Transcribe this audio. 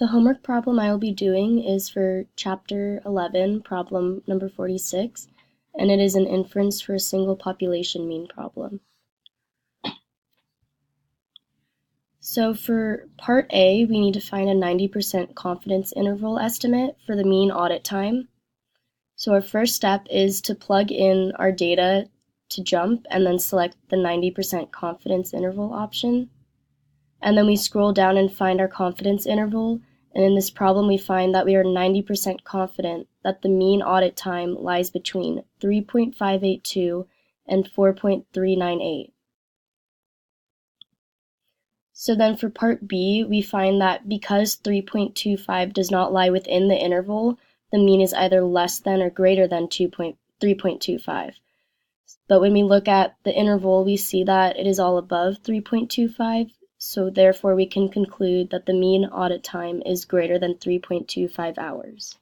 The homework problem I will be doing is for Chapter 11, problem number 46, and it is an inference for a single population mean problem. So for Part A, we need to find a 90% confidence interval estimate for the mean audit time. So our first step is to plug in our data to JUMP and then select the 90% confidence interval option. And then we scroll down and find our confidence interval. And in this problem, we find that we are 90% confident that the mean audit time lies between 3.582 and 4.398. So then for Part B, we find that because 3.25 does not lie within the interval, the mean is either less than or greater than 3.25. But when we look at the interval, we see that it is all above 3.25. So therefore, we can conclude that the mean audit time is greater than 3.25 hours.